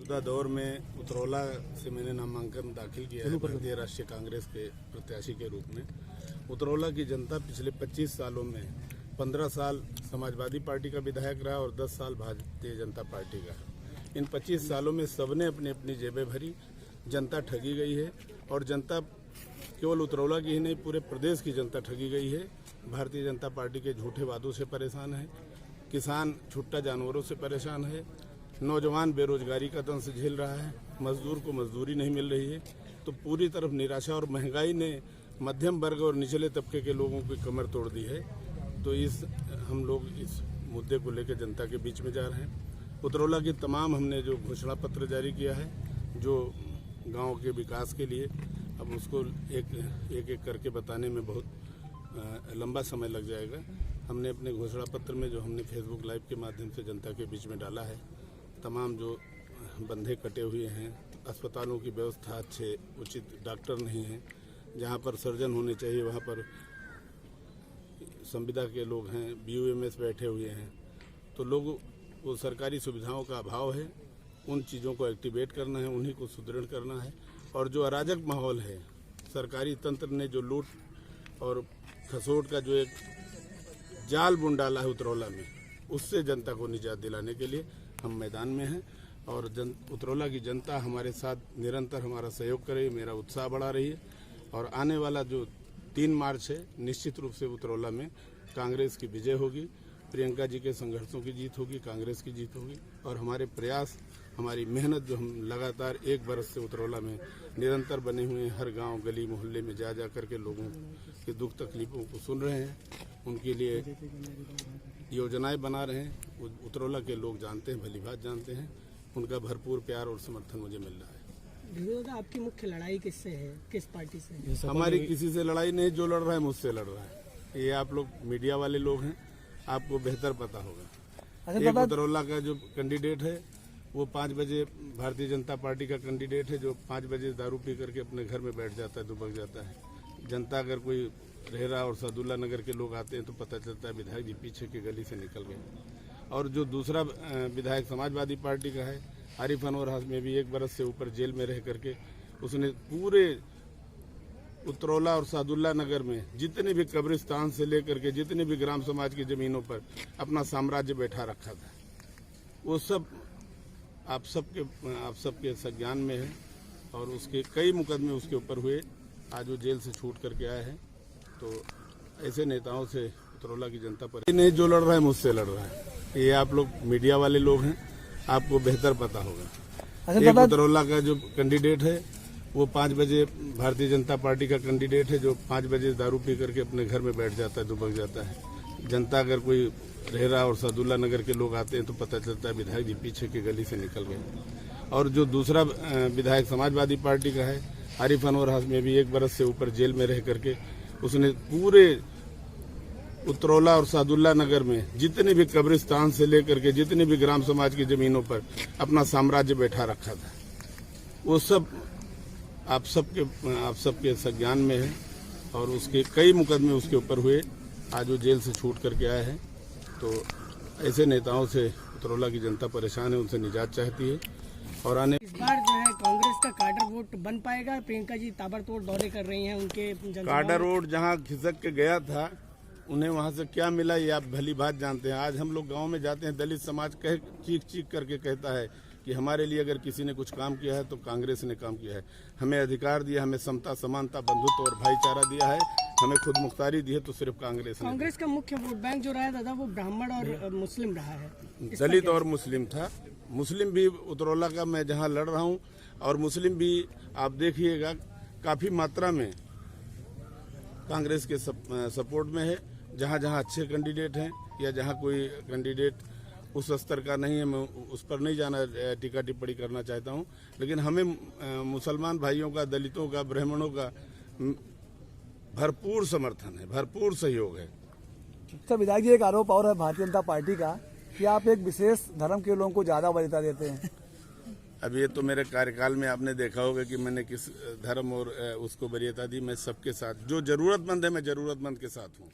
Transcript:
मौजूदा दौर में उतरौला से मैंने नामांकन दाखिल किया है भारतीय राष्ट्रीय कांग्रेस के प्रत्याशी के रूप में। उतरौला की जनता पिछले 25 सालों में 15 साल समाजवादी पार्टी का विधायक रहा और 10 साल भारतीय जनता पार्टी का। इन 25 सालों में सबने अपनी अपनी जेबें भरी, जनता ठगी गई है और जनता केवल उतरौला की ही नहीं पूरे प्रदेश की जनता ठगी गई है। भारतीय जनता पार्टी के झूठे वादों से परेशान है, किसान छुट्टा जानवरों से परेशान है, नौजवान बेरोजगारी का दंश झेल रहा है, मजदूर को मजदूरी नहीं मिल रही है। तो पूरी तरफ निराशा और महंगाई ने मध्यम वर्ग और निचले तबके के लोगों की कमर तोड़ दी है। तो हम लोग इस मुद्दे को लेकर जनता के बीच में जा रहे हैं। उतरौला की तमाम हमने जो घोषणा पत्र जारी किया है जो गांव के विकास के लिए, अब उसको एक करके बताने में बहुत लंबा समय लग जाएगा। हमने अपने घोषणा पत्र में जो हमने फेसबुक लाइव के माध्यम से जनता के बीच में डाला है, तमाम जो बंधे कटे हुए हैं, अस्पतालों की व्यवस्था अच्छे उचित डॉक्टर नहीं है, जहां पर सर्जन होने चाहिए वहां पर संविदा के लोग हैं, BUMS बैठे हुए हैं, तो लोगों को सरकारी सुविधाओं का अभाव है। उन चीज़ों को एक्टिवेट करना है, उन्हीं को सुदृढ़ करना है। और जो अराजक माहौल है, सरकारी तंत्र ने जो लूट और खसोट का जो एक जाल बुन डाला है उतरौला में, उससे जनता को निजात दिलाने के लिए हम मैदान में हैं। और उतरौला की जनता हमारे साथ निरंतर हमारा सहयोग करे, मेरा उत्साह बढ़ा रही है। और आने वाला जो 3 मार्च है, निश्चित रूप से उतरौला में कांग्रेस की विजय होगी, प्रियंका जी के संघर्षों की जीत होगी, कांग्रेस की जीत होगी। और हमारे प्रयास, हमारी मेहनत जो हम लगातार 1 बरस से उतरौला में निरंतर बने हुए हैं, हर गांव गली मोहल्ले में जा जा करके लोगों के दुख तकलीफों को सुन रहे हैं, उनके लिए योजनाएं बना रहे हैं। उतरौला के लोग जानते हैं, भली बात जानते हैं, उनका भरपूर प्यार और समर्थन मुझे मिल रहा है। आपकी मुख्य लड़ाई किससे है, किस पार्टी से? हमारी किसी से लड़ाई नहीं, जो लड़ रहा है मुझसे लड़ रहा है। ये आप लोग मीडिया वाले लोग हैं, आपको बेहतर पता होगा। एक उतरौला का जो कैंडिडेट है वो 5 बजे भारतीय जनता पार्टी का कैंडिडेट है, जो 5 बजे दारू पी करके अपने घर में बैठ जाता है, दुबक जाता है। जनता अगर कोई रेहरा और सादुल्ला नगर के लोग आते हैं तो पता चलता है विधायक जी पीछे की गली से निकल गए। और जो दूसरा विधायक समाजवादी पार्टी का है, आरिफ अनवर हाशमी भी 1 बरस से ऊपर जेल में रह करके उसने पूरे उतरौला और सादुल्ला नगर में जितने भी कब्रिस्तान से लेकर के जितने भी ग्राम समाज की जमीनों पर अपना साम्राज्य बैठा रखा था। वो सब आप सबके संज्ञान में है और उसके कई मुकदमे उसके ऊपर हुए। आज वो जेल से छूट करके आए हैं। तो ऐसे नेताओं से उतरौला की जनता पर नहीं, जो लड़ रहा है मुझसे लड़ रहा है। ये आप लोग मीडिया वाले लोग हैं, आपको बेहतर पता होगा। एक उतरौला का जो कैंडिडेट है वो 5 बजे भारतीय जनता पार्टी का कैंडिडेट है, जो 5 बजे दारू पी करके अपने घर में बैठ जाता है, दुबक जाता है। जनता अगर कोई रेहरा और सादुल्ला नगर के लोग आते हैं तो पता चलता है विधायक जी पीछे की गली से निकल गए। और जो दूसरा विधायक समाजवादी पार्टी का है, आरिफ अनवर हाशमी भी 1 बरस से ऊपर जेल में रह करके उसने पूरे उतरौला और सादुल्ला नगर में जितने भी कब्रिस्तान से लेकर के जितने भी ग्राम समाज की जमीनों पर अपना साम्राज्य बैठा रखा था। वो सब आप सबके संज्ञान में है और उसके कई मुकदमे उसके ऊपर हुए। आज वो जेल से छूट करके आए हैं। तो ऐसे नेताओं से उतरौला की जनता परेशान है, उनसे निजात चाहती है। और आने इस बार जो है कांग्रेस का काडर वोट बन पाएगा? प्रियंका जी ताबड़तोड़ दौरे कर रही हैं, उनके काडर वोट जहां खिसक के गया था, उन्हें वहां से क्या मिला ये आप भली बात जानते हैं। आज हम लोग गांव में जाते हैं, दलित समाज चीख चीख करके कहता है कि हमारे लिए अगर किसी ने कुछ काम किया है तो कांग्रेस ने काम किया है। हमें अधिकार दिया, हमें समता, समानता, बंधुत्व और भाईचारा दिया है, हमें खुद मुख्तारी दी है, तो सिर्फ कांग्रेस का मुख्य वोट बैंक जो रहा है दादा, वो ब्राह्मण और मुस्लिम रहा है। दलित और मुस्लिम था। मुस्लिम भी उतरौला का मैं जहां लड़ रहा हूं, और मुस्लिम भी आप देखिएगा काफी मात्रा में कांग्रेस के सपोर्ट में है। जहां जहां अच्छे कैंडिडेट हैं या जहां कोई कैंडिडेट उस स्तर का नहीं है, मैं उस पर नहीं जाना टीका टिप्पणी करना चाहता हूं। लेकिन हमें मुसलमान भाइयों का, दलितों का, ब्राह्मणों का भरपूर समर्थन है, भरपूर सहयोग है। सर, विधायक जी एक आरोप और है भारतीय जनता पार्टी का कि आप एक विशेष धर्म के लोगों को ज्यादा वरीयता देते हैं। अब ये तो मेरे कार्यकाल में आपने देखा होगा कि मैंने किस धर्म और उसको वरीयता दी। मैं सबके साथ, जो जरूरतमंद है मैं जरूरतमंद के साथ हूँ।